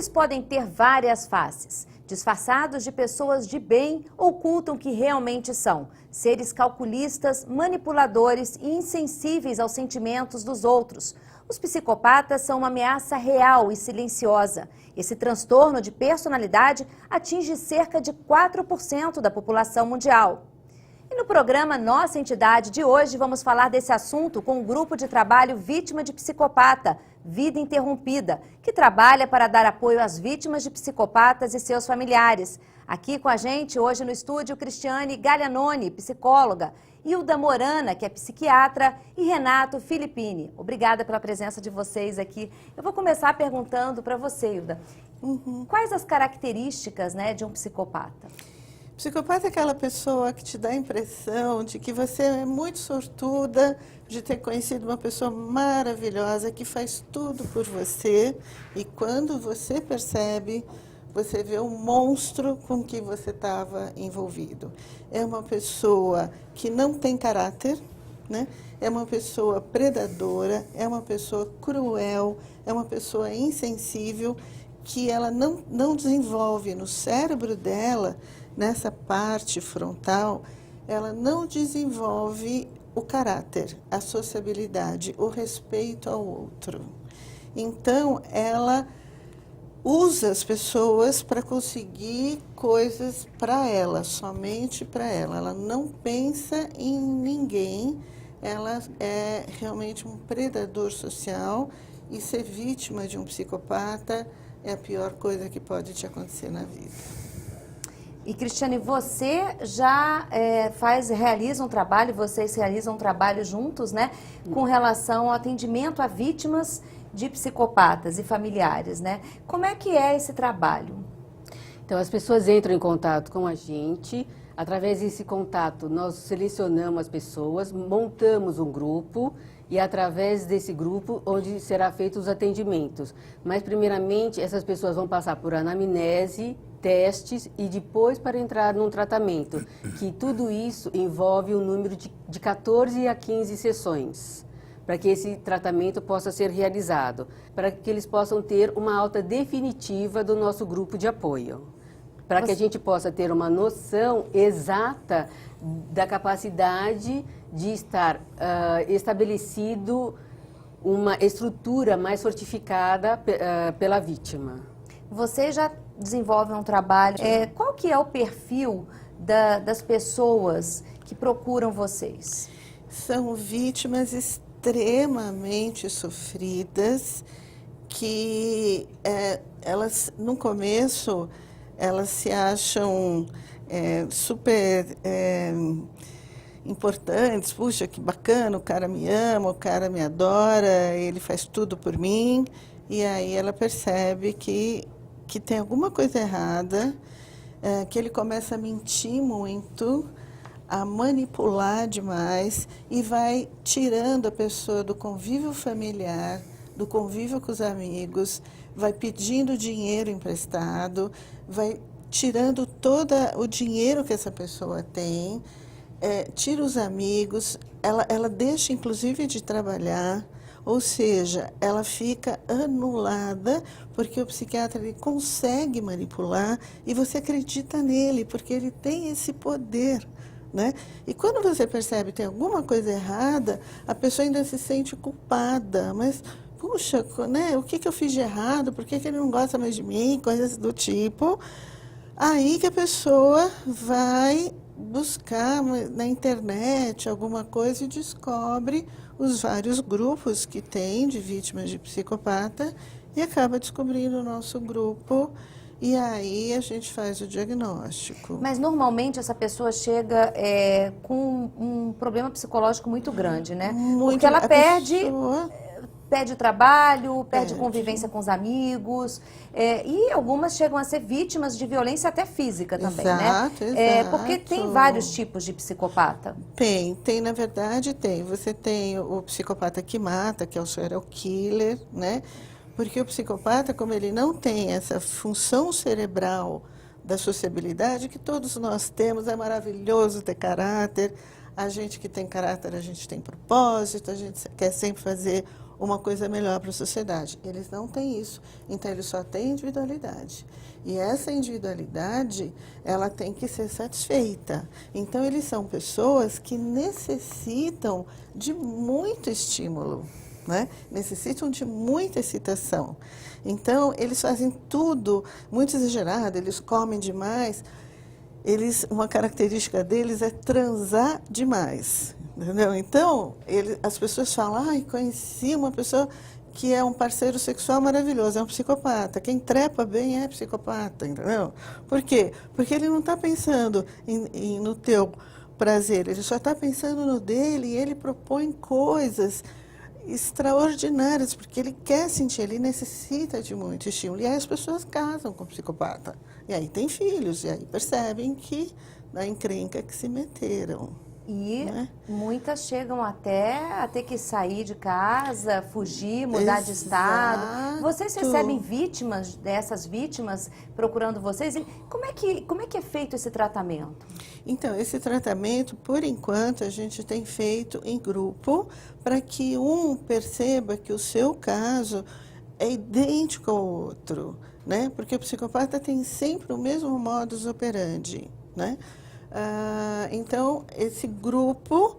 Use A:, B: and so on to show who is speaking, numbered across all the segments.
A: Eles podem ter várias faces. Disfarçados de pessoas de bem, ocultam o que realmente são. Seres calculistas, manipuladores e insensíveis aos sentimentos dos outros. Os psicopatas são uma ameaça real e silenciosa. Esse transtorno de personalidade atinge cerca de 4% da população mundial. E no programa Nossa Entidade de hoje, vamos falar desse assunto com o grupo de trabalho Vítima de Psicopata, Vida Interrompida, que trabalha para dar apoio às vítimas de psicopatas e seus familiares. Aqui com a gente hoje no estúdio, Cristiane Gaglianoni, psicóloga, Hilda Morana, que é psiquiatra, e Renato Filippini. Obrigada pela presença de vocês aqui. Eu vou começar perguntando para você, Hilda, quais as características, de um psicopata?
B: Psicopata é aquela pessoa que te dá a impressão de que você é muito sortuda de ter conhecido uma pessoa maravilhosa que faz tudo por você, e quando você percebe, você vê o monstro com que você estava envolvido. É uma pessoa que não tem caráter, É uma pessoa predadora, é uma pessoa cruel, é uma pessoa insensível, que ela não desenvolve no cérebro dela, nessa parte frontal, ela não desenvolve o caráter, a sociabilidade, o respeito ao outro. Então, ela usa as pessoas para conseguir coisas para ela, somente para ela. Ela não pensa em ninguém, ela é realmente um predador social, e ser vítima de um psicopata é a pior coisa que pode te acontecer na vida.
A: E, Cristiane, você já vocês realizam um trabalho juntos, com relação ao atendimento a vítimas de psicopatas e familiares, Como é que é esse trabalho?
C: Então, as pessoas entram em contato com a gente. Através desse contato, nós selecionamos as pessoas, montamos um grupo, e através desse grupo, onde será feitos os atendimentos. Mas, primeiramente, essas pessoas vão passar por anamnese, testes e depois para entrar num tratamento, que tudo isso envolve um número de 14 a 15 sessões, para que esse tratamento possa ser realizado, para que eles possam ter uma alta definitiva do nosso grupo de apoio, para que a gente possa ter uma noção exata da capacidade de estar estabelecido uma estrutura mais fortificada pela vítima.
A: Você já desenvolve um trabalho. Qual que é o perfil das pessoas que procuram vocês?
B: São vítimas extremamente sofridas, que elas, no começo, elas se acham super importantes. Puxa, que bacana, o cara me ama, o cara me adora, ele faz tudo por mim. E aí ela percebe que tem alguma coisa errada, que ele começa a mentir muito, a manipular demais, e vai tirando a pessoa do convívio familiar, do convívio com os amigos, vai pedindo dinheiro emprestado, vai tirando todo o dinheiro que essa pessoa tem, tira os amigos, ela deixa inclusive de trabalhar. Ou seja, ela fica anulada, porque o psiquiatra ele consegue manipular e você acredita nele, porque ele tem esse poder, E quando você percebe que tem alguma coisa errada, a pessoa ainda se sente culpada. Mas, puxa, o que eu fiz de errado? Por que ele não gosta mais de mim? Coisas do tipo. Aí que a pessoa vai buscar na internet alguma coisa e descobre os vários grupos que tem de vítimas de psicopata, e acaba descobrindo o nosso grupo, e aí a gente faz o diagnóstico.
A: Mas normalmente essa pessoa chega com um problema psicológico muito grande, Porque ela perde o trabalho, perde convivência com os amigos, e algumas chegam a ser vítimas de violência até física também,
B: Exato.
A: Porque tem vários tipos de psicopata.
B: Tem, na verdade tem. Você tem o psicopata que mata, que é o serial killer, Porque o psicopata, como ele não tem essa função cerebral da sociabilidade, que todos nós temos, é maravilhoso ter caráter. A gente que tem caráter, a gente tem propósito, a gente quer sempre fazer uma coisa melhor para a sociedade. Eles não têm isso, então eles só têm individualidade. E essa individualidade, ela tem que ser satisfeita. Então eles são pessoas que necessitam de muito estímulo, né? Necessitam de muita excitação. Então eles fazem tudo muito exagerado, eles comem demais. Uma característica deles é transar demais, entendeu? Então, as pessoas falam, conheci uma pessoa que é um parceiro sexual maravilhoso, é um psicopata. Quem trepa bem é psicopata, entendeu? Por quê? Porque ele não está pensando no teu prazer, ele só está pensando no dele e ele propõe coisas extraordinárias, porque ele quer sentir, ele necessita de muito estímulo. E aí as pessoas casam com o psicopata. E aí tem filhos, e aí percebem que na encrenca que se meteram.
A: E
B: né?
A: muitas chegam até a ter que sair de casa, fugir, mudar de estado. Vocês recebem vítimas dessas vítimas procurando vocês? E como é que é feito esse tratamento?
B: Então, esse tratamento, por enquanto, a gente tem feito em grupo para que um perceba que o seu caso é idêntico ao outro, né? Porque o psicopata tem sempre o mesmo modus operandi, né? Então, esse grupo,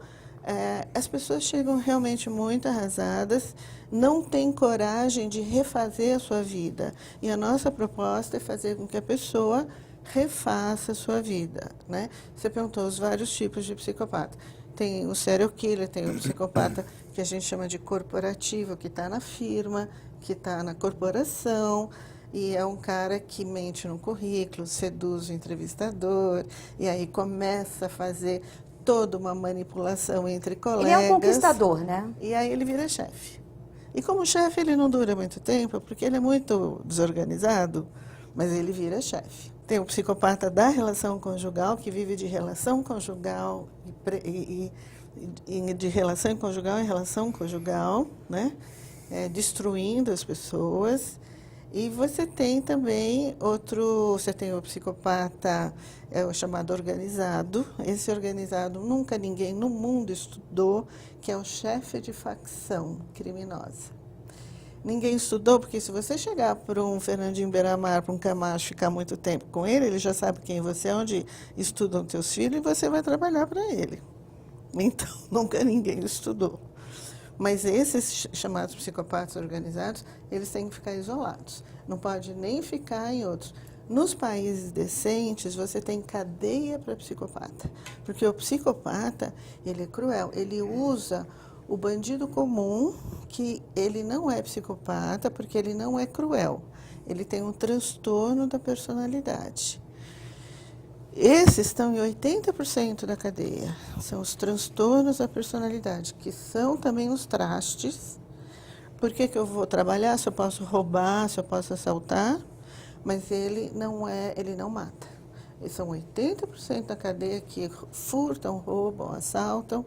B: as pessoas chegam realmente muito arrasadas, não têm coragem de refazer a sua vida. E a nossa proposta é fazer com que a pessoa refaça a sua vida, né? Você perguntou os vários tipos de psicopata. Tem o serial killer, tem o psicopata que a gente chama de corporativo, que está na firma, que está na corporação, e é um cara que mente no currículo, seduz o entrevistador, e aí começa a fazer toda uma manipulação entre colegas.
A: Ele é um conquistador, né?
B: E aí ele vira chefe. E como chefe ele não dura muito tempo, porque ele é muito desorganizado, mas ele vira chefe. Tem o psicopata da relação conjugal, que vive de relação conjugal e de relação conjugal em relação conjugal, né? Destruindo as pessoas. E você tem também você tem o psicopata, o chamado organizado. Esse organizado nunca ninguém no mundo estudou, que é o chefe de facção criminosa. Ninguém estudou, porque se você chegar para um Fernandinho Beiramar, para um Camacho, ficar muito tempo com ele já sabe quem você é, onde estudam teus filhos, e você vai trabalhar para ele. Então, nunca ninguém estudou. Mas esses chamados psicopatas organizados, eles têm que ficar isolados. Não pode nem ficar em outros. Nos países decentes, você tem cadeia para psicopata. Porque o psicopata, ele é cruel. Ele usa o bandido comum, que ele não é psicopata, porque ele não é cruel. Ele tem um transtorno da personalidade. Esses estão em 80% da cadeia. São os transtornos da personalidade, que são também os trastes. Por que eu vou trabalhar se eu posso roubar, se eu posso assaltar? Mas ele não mata. Eles são 80% da cadeia que furtam, roubam, assaltam,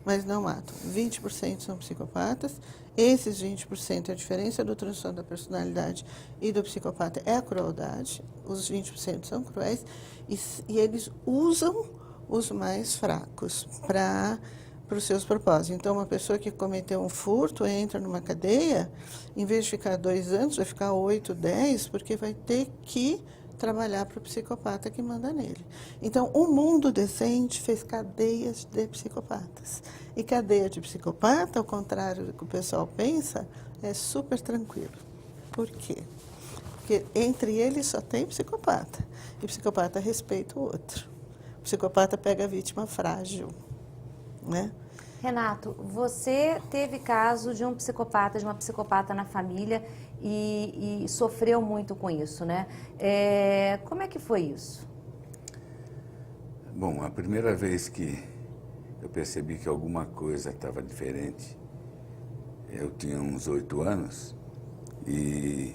B: mas não matam. 20% são psicopatas. Esses 20%, a diferença do transtorno da personalidade e do psicopata é a crueldade. Os 20% são cruéis e eles usam os mais fracos para os seus propósitos. Então, uma pessoa que cometeu um furto entra numa cadeia, em vez de ficar 2 anos, vai ficar 8, 10, porque vai ter que trabalhar para o psicopata que manda nele. Então, o mundo decente fez cadeias de psicopatas. E cadeia de psicopata, ao contrário do que o pessoal pensa, é super tranquilo. Por quê? Porque entre eles só tem psicopata. E o psicopata respeita o outro. O psicopata pega a vítima frágil, né?
A: Renato, você teve caso de uma psicopata na família e sofreu muito com isso, né? Como é que foi isso?
D: Bom, a primeira vez que eu percebi que alguma coisa estava diferente, eu tinha uns 8 anos e,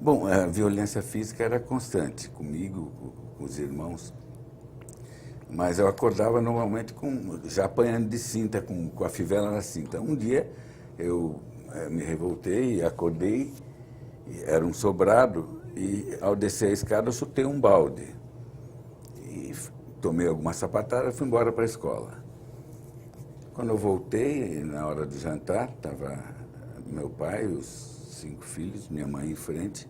D: bom, a violência física era constante comigo, com os irmãos. Mas eu acordava normalmente já apanhando de cinta, com a fivela na cinta. Um dia eu me revoltei, acordei, era um sobrado, e ao descer a escada eu chutei um balde. E tomei alguma sapatada e fui embora para a escola. Quando eu voltei, na hora do jantar, estava meu pai, os 5 filhos, minha mãe em frente.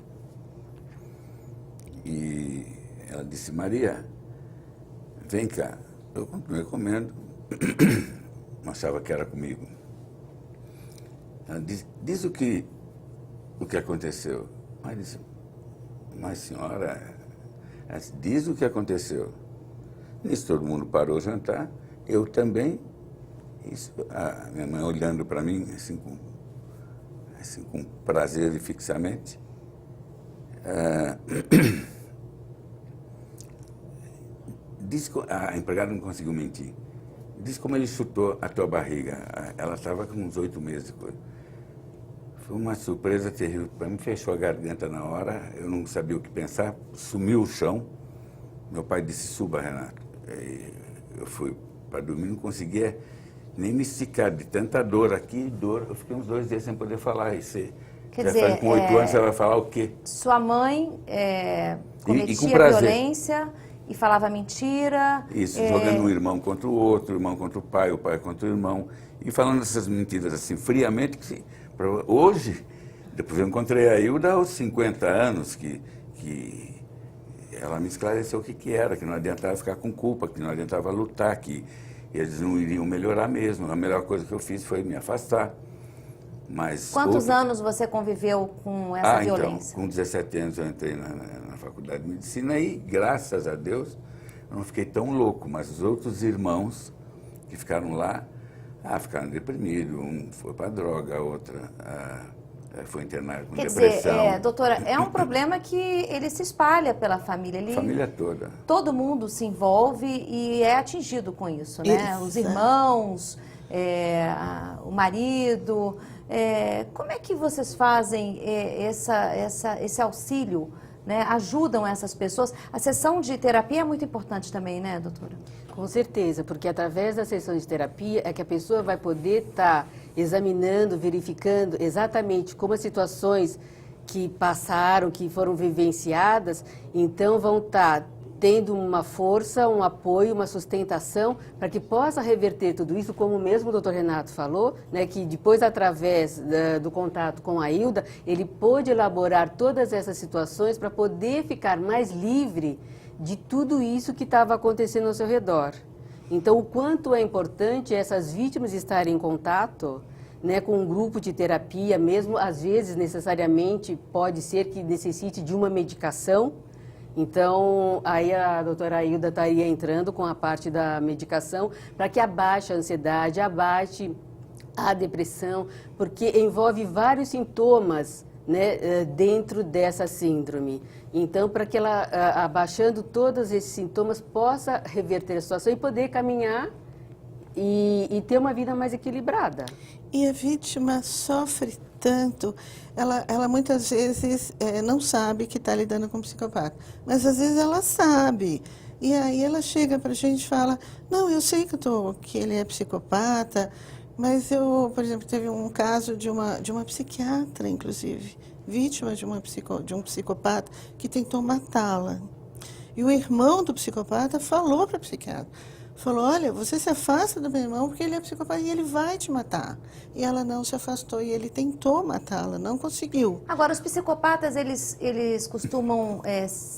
D: E ela disse, Maria, vem cá. Eu continuei comendo, achava que era comigo. Ela disse, diz o que aconteceu. Aí disse, mas senhora, ela disse, diz o que aconteceu. Nisso todo mundo parou o jantar, eu também. Isso, a minha mãe olhando para mim, assim com prazer e fixamente. Diz, a empregada não conseguiu mentir. Diz como ele chutou a tua barriga. Ela estava com uns 8 meses de coisa. Foi uma surpresa terrível para mim, fechou a garganta na hora, eu não sabia o que pensar, sumiu o chão. Meu pai disse, suba, Renato. Eu fui para dormir, não conseguia nem me esticar, de tanta dor aqui, dor. Eu fiquei uns 2 dias sem poder falar. E você,
A: Quer dizer,
D: com 8 anos, você vai falar o quê?
A: Sua mãe cometia
D: com prazer.
A: violência e falava mentira.
D: Isso, jogando um irmão contra o outro, o irmão contra o pai contra o irmão. E falando essas mentiras assim, friamente, que hoje, depois eu encontrei a Hilda aos 50 anos, que ela me esclareceu o que era, que não adiantava ficar com culpa, que não adiantava lutar, que eles não iriam melhorar mesmo. A melhor coisa que eu fiz foi me afastar. Mas
A: Quantos anos você conviveu com essa violência?
D: Então, com 17 anos eu entrei na faculdade de medicina e, graças a Deus, eu não fiquei tão louco, mas os outros irmãos que ficaram lá, ficaram deprimidos, um foi para droga, a outra foi internada com depressão.
A: Quer dizer, doutora, é um problema que ele se espalha pela família.
D: A família toda.
A: Todo mundo se envolve e é atingido com isso, né?
B: Isso.
A: Os irmãos, o marido. Como é que vocês fazem esse auxílio, né? Ajudam essas pessoas? A sessão de terapia é muito importante também, né, doutora?
C: Com certeza, porque através da sessão de terapia é que a pessoa vai poder estar examinando, verificando exatamente como as situações que passaram, que foram vivenciadas, então vão estar tendo uma força, um apoio, uma sustentação para que possa reverter tudo isso, como mesmo o doutor Renato falou, né, que depois, através do contato com a Hilda, ele pôde elaborar todas essas situações para poder ficar mais livre de tudo isso que estava acontecendo ao seu redor. Então, o quanto é importante essas vítimas estarem em contato, né, com um grupo de terapia, mesmo às vezes necessariamente pode ser que necessite de uma medicação. Então, aí a doutora Hilda estaria entrando com a parte da medicação para que abaixe a ansiedade, abaixe a depressão, porque envolve vários sintomas, né, dentro dessa síndrome. Então, para que ela, abaixando todos esses sintomas, possa reverter a situação e poder caminhar e ter uma vida mais equilibrada.
B: E a vítima sofre tanto, ela muitas vezes não sabe que está lidando com um psicopata, mas às vezes ela sabe. E aí ela chega para a gente e fala, não, eu sei que ele é psicopata, mas eu, por exemplo, teve um caso de uma psiquiatra, inclusive, vítima de um psicopata que tentou matá-la. E o irmão do psicopata falou para a psiquiatra, falou, olha, você se afasta do meu irmão porque ele é psicopata e ele vai te matar. E ela não se afastou e ele tentou matá-la, não conseguiu.
A: Agora, os psicopatas, eles costumam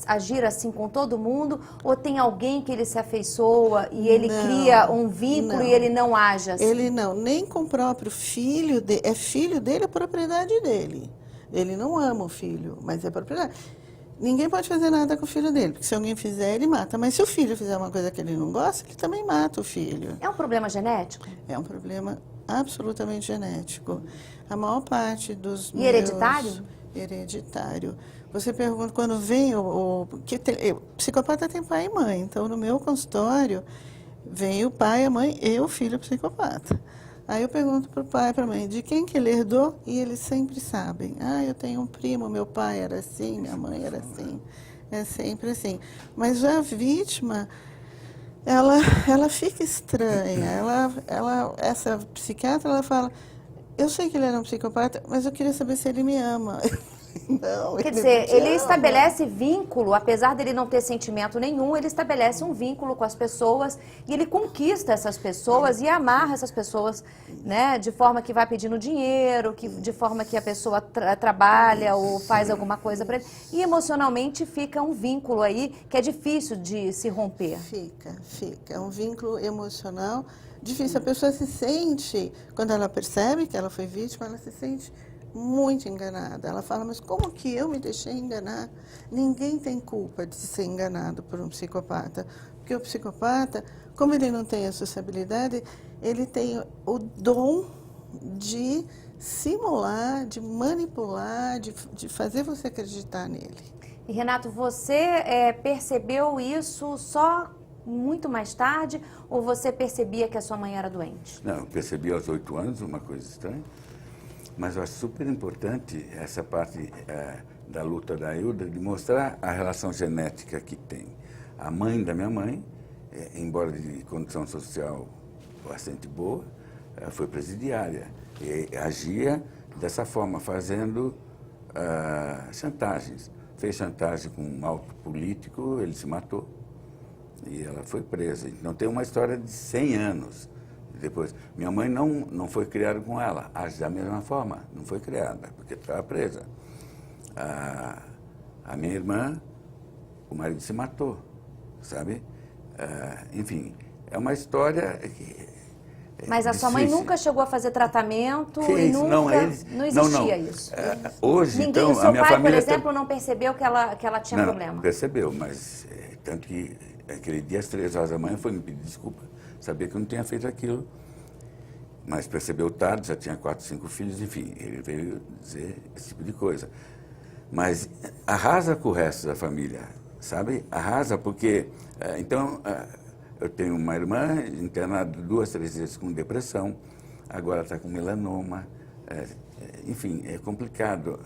A: agir assim com todo mundo? Ou tem alguém que ele se afeiçoa e ele cria um vínculo e ele não age assim?
B: Ele não, nem com o próprio filho, é filho dele, é propriedade dele. Ele não ama o filho, mas é propriedade. Ninguém pode fazer nada com o filho dele, porque se alguém fizer, ele mata. Mas se o filho fizer uma coisa que ele não gosta, ele também mata o filho.
A: É um problema genético?
B: É um problema absolutamente genético. A maior parte dos
A: E hereditário?
B: Hereditário. Você pergunta, quando vem psicopata tem pai e mãe. Então, no meu consultório, vem o pai, a mãe e o filho psicopata. Aí eu pergunto para o pai e para a mãe, de quem que ele herdou? E eles sempre sabem. Eu tenho um primo, meu pai era assim, minha mãe era assim. É sempre assim. Mas já a vítima, ela fica estranha. Essa psiquiatra, ela fala, eu sei que ele era um psicopata, mas eu queria saber se ele me ama. Não,
A: Quer
B: ele
A: dizer,
B: te
A: ele
B: ama.
A: estabelece vínculo, apesar dele não ter sentimento nenhum, ele estabelece um vínculo com as pessoas e ele conquista essas pessoas e amarra essas pessoas, né, de forma que vai pedindo dinheiro, de forma que a pessoa trabalha ou faz alguma coisa para ele. E emocionalmente fica um vínculo aí que é difícil de se romper.
B: Fica. É um vínculo emocional difícil. A pessoa se sente, quando ela percebe que ela foi vítima, ela se sente muito enganada. Ela fala, mas como que eu me deixei enganar? Ninguém tem culpa de ser enganado por um psicopata. Porque o psicopata, como ele não tem a sociabilidade, ele tem o dom de simular, de manipular, de fazer você acreditar nele.
A: E Renato, você percebeu isso só muito mais tarde ou você percebia que a sua mãe era doente?
D: Não, eu percebi aos 8 anos uma coisa estranha, mas eu acho super importante essa parte da luta da Hilda de mostrar a relação genética que tem. A mãe da minha mãe, embora de condição social bastante boa, foi presidiária e agia dessa forma, fazendo chantagens. Fez chantagem com um alto político, ele se matou e ela foi presa. Então tem uma história de 100 anos. Depois, minha mãe não foi criada com ela, age da mesma forma, não foi criada, porque estava presa. A minha irmã, o marido se matou, sabe? Enfim, é uma história que
A: Mas a sua mãe
D: difícil.
A: nunca chegou a fazer tratamento
D: Que
A: e
D: isso?
A: nunca,
D: Não,
A: existia isso.
D: Hoje,
A: Ninguém,
D: então,
A: o seu
D: a minha
A: pai, por
D: família...
A: exemplo, não percebeu que ela tinha
D: Não,
A: problema.
D: percebeu, mas tanto que aquele dia, às 3 horas da manhã, foi me pedir desculpa. Sabia que eu não tinha feito aquilo, mas percebeu tarde, já tinha 4, 5 filhos, enfim, ele veio dizer esse tipo de coisa. Mas arrasa com o resto da família, sabe? Arrasa porque, então, eu tenho uma irmã internada 2, 3 vezes com depressão, agora está com melanoma, enfim, é complicado.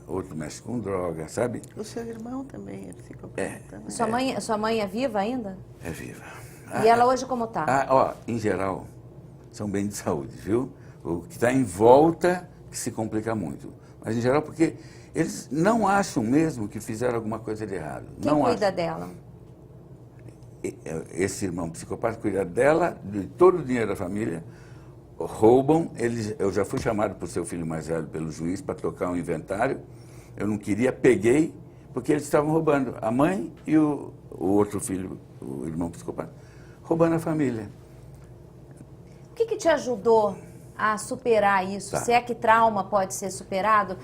D: Outro mexe com droga, sabe?
B: O seu irmão também é psicopata. Né?
A: Sua mãe é viva ainda?
D: É viva.
A: E ela hoje como está?
D: Em geral, são bem de saúde, viu? O que está em volta que se complica muito. Mas em geral, porque eles não acham mesmo que fizeram alguma coisa de errado.
A: Quem
D: não
A: cuida
D: acham.
A: dela?
D: Esse irmão psicopata cuida dela, de todo o dinheiro da família, roubam. Eu já fui chamado por seu filho mais velho pelo juiz para tocar um inventário. Eu não queria, peguei, porque eles estavam roubando. A mãe e o outro filho, o irmão psicopata, roubando a família.
A: O que te ajudou a superar isso?
D: Tá.
A: Se é que trauma pode ser superado,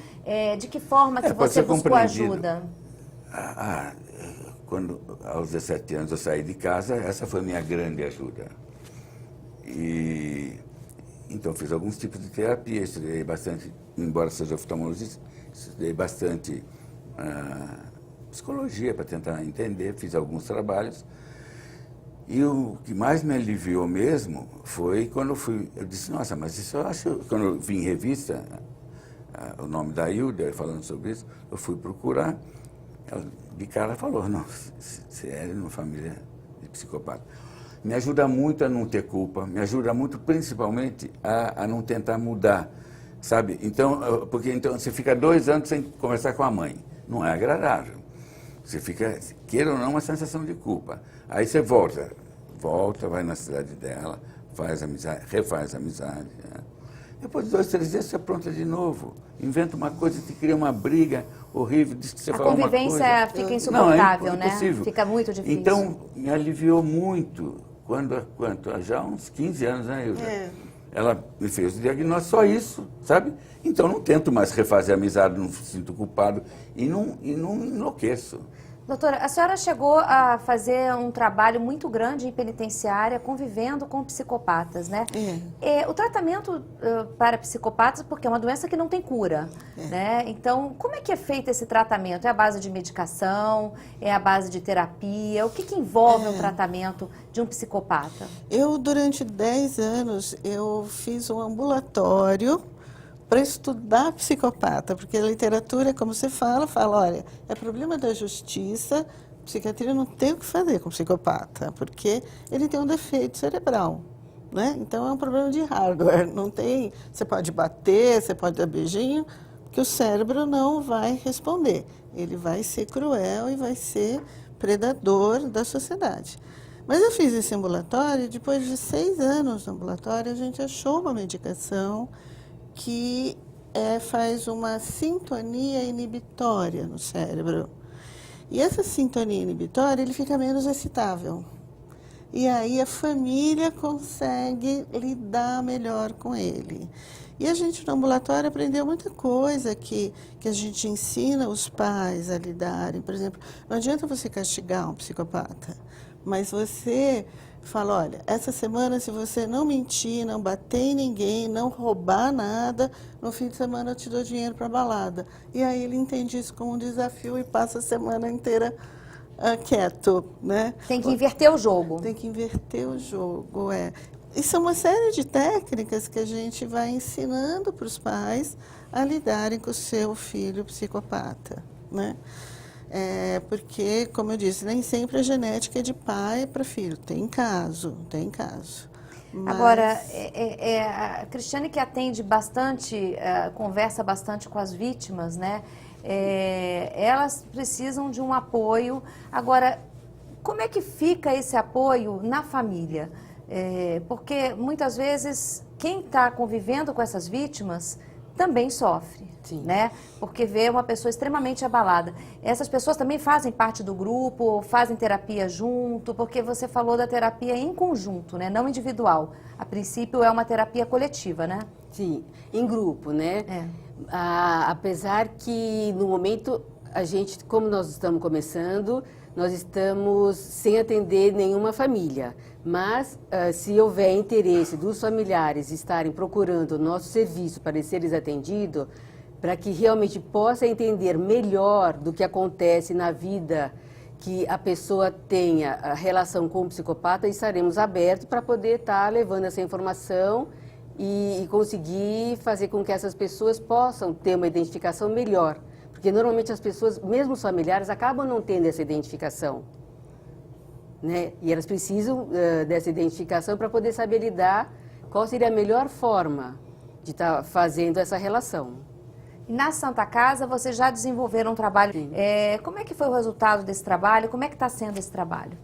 A: de que forma que
D: pode
A: você
D: ser
A: buscou
D: compreendido.
A: ajuda?
D: Quando, aos 17 anos, eu saí de casa, essa foi a minha grande ajuda. E então fiz alguns tipos de terapia, estudei bastante, embora seja oftalmologista, estudei bastante psicologia para tentar entender, fiz alguns trabalhos. E o que mais me aliviou mesmo foi quando eu disse, nossa, mas isso eu acho, quando eu vi em revista o nome da Hilda, falando sobre isso, eu fui procurar, ela de cara falou, não, você é de uma família de psicopata. Me ajuda muito a não ter culpa, me ajuda muito principalmente a não tentar mudar, sabe? Então, porque então você fica 2 anos sem conversar com a mãe, não é agradável. Você fica, queira ou não, uma sensação de culpa. Aí você volta, vai na cidade dela, faz amizade, refaz amizade. Né? Depois de 2, 3 dias você apronta de novo, inventa uma coisa, te cria uma briga horrível, diz que você fala uma coisa.
A: A convivência fica insuportável, né?
D: Impossível.
A: Fica muito difícil.
D: Então, me aliviou muito, já uns 15 anos, né, Hilda? Ela me fez o diagnóstico, só isso, sabe? Então, não tento mais refazer amizade, não me sinto culpado e não enlouqueço.
A: Doutora, a senhora chegou a fazer um trabalho muito grande em penitenciária, convivendo com psicopatas, né? O tratamento para psicopatas, porque é uma doença que não tem cura, né? Então, como é que é feito esse tratamento? É a base de medicação? É a base de terapia? O que envolve o tratamento de um psicopata?
B: Eu, durante 10 anos, eu fiz um ambulatório para estudar psicopata, porque a literatura, como você fala, olha, é problema da justiça, psiquiatria não tem o que fazer com psicopata, porque ele tem um defeito cerebral, né? Então é um problema de hardware, não tem, você pode bater, você pode dar beijinho, que o cérebro não vai responder. Ele vai ser cruel e vai ser predador da sociedade. Mas eu fiz esse ambulatório, depois de 6 anos no ambulatório, a gente achou uma medicação que faz uma sintonia inibitória no cérebro. E essa sintonia inibitória, ele fica menos excitável. E aí a família consegue lidar melhor com ele. E a gente no ambulatório aprendeu muita coisa que a gente ensina os pais a lidarem. Por exemplo, não adianta você castigar um psicopata, mas você fala, olha, essa semana se você não mentir, não bater em ninguém, não roubar nada, no fim de semana eu te dou dinheiro para balada. E aí ele entende isso como um desafio e passa a semana inteira quieto, né?
A: Tem que inverter o jogo.
B: Tem que inverter o jogo, Isso é uma série de técnicas que a gente vai ensinando para os pais a lidarem com o seu filho psicopata, né? Porque, como eu disse, nem sempre a genética é de pai para filho. Tem caso. Mas...
A: Agora, a Cristiane, que atende bastante, conversa bastante com as vítimas, né? Elas precisam de um apoio. Agora, como é que fica esse apoio na família? Porque muitas vezes quem está convivendo com essas vítimas também sofre, né? Porque vê uma pessoa extremamente abalada. Essas pessoas também fazem parte do grupo, fazem terapia junto, porque você falou da terapia em conjunto, né? Não individual. A princípio é uma terapia coletiva, né?
C: Sim, em grupo, né? Apesar que no momento a gente, como nós estamos começando, nós estamos sem atender nenhuma família. Mas, se houver interesse dos familiares estarem procurando o nosso serviço para serem atendidos, para que realmente possa entender melhor do que acontece na vida, que a pessoa tenha a relação com o psicopata, estaremos abertos para poder estar levando essa informação e conseguir fazer com que essas pessoas possam ter uma identificação melhor. Porque normalmente as pessoas, mesmo os familiares, acabam não tendo essa identificação. Né? E elas precisam dessa identificação para poder saber lidar qual seria a melhor forma de estar fazendo essa relação.
A: Na Santa Casa, vocês já desenvolveram um trabalho. Como é que foi o resultado desse trabalho? Como é que está sendo esse trabalho?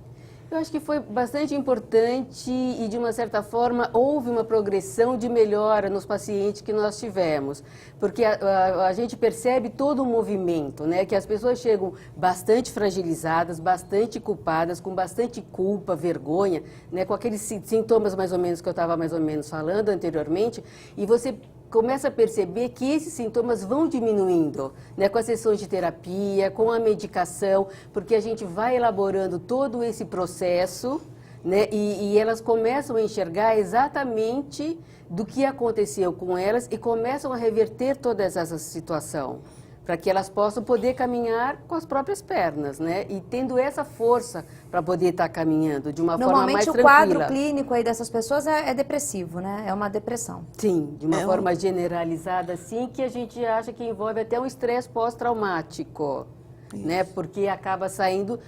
C: Eu acho que foi bastante importante e, de uma certa forma, houve uma progressão de melhora nos pacientes que nós tivemos. Porque a gente percebe todo o movimento, né? Que as pessoas chegam bastante fragilizadas, bastante culpadas, com bastante culpa, vergonha, né? Com aqueles sintomas mais ou menos que eu estava mais ou menos falando anteriormente, e você começa a perceber que esses sintomas vão diminuindo, né, com as sessões de terapia, com a medicação, porque a gente vai elaborando todo esse processo, né, e elas começam a enxergar exatamente do que aconteceu com elas e começam a reverter toda essa situação, para que elas possam poder caminhar com as próprias pernas, né, e tendo essa força para poder estar caminhando de uma forma mais tranquila.
A: Normalmente o quadro clínico aí dessas pessoas é depressivo, né? É uma depressão.
C: Sim, de uma forma generalizada, assim, que a gente acha que envolve até um estresse pós-traumático, né? Porque acaba saindo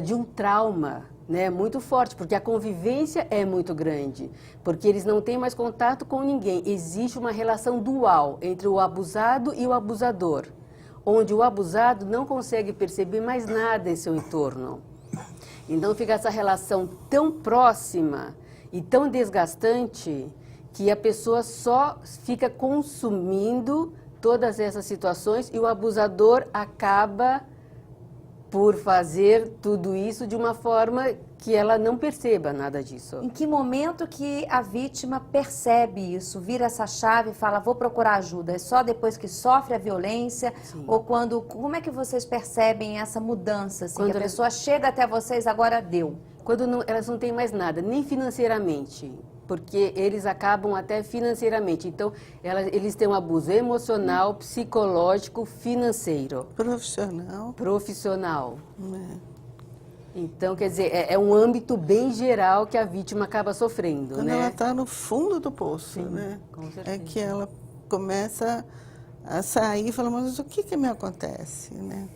C: de um trauma, né? Muito forte, porque a convivência é muito grande, porque eles não têm mais contato com ninguém. Existe uma relação dual entre o abusado e o abusador, onde o abusado não consegue perceber mais nada em seu entorno. Então fica essa relação tão próxima e tão desgastante que a pessoa só fica consumindo todas essas situações e o abusador acaba por fazer tudo isso de uma forma que ela não perceba nada disso.
A: Em que momento que a vítima percebe isso, vira essa chave e fala, vou procurar ajuda? É só depois que sofre a violência? Sim. Ou quando, como é que vocês percebem essa mudança? Assim, que a pessoa chega até vocês, agora deu?
C: Quando elas não têm mais nada, nem financeiramente, porque eles acabam até financeiramente. Então, eles têm um abuso emocional, psicológico, financeiro. Profissional. Então, quer dizer, é um âmbito bem geral que a vítima acaba sofrendo,
B: quando
C: né?
B: Ela está no fundo do poço,
C: Sim,
B: né?
C: Com certeza.
B: É que ela começa a sair e fala, mas o que me acontece, né?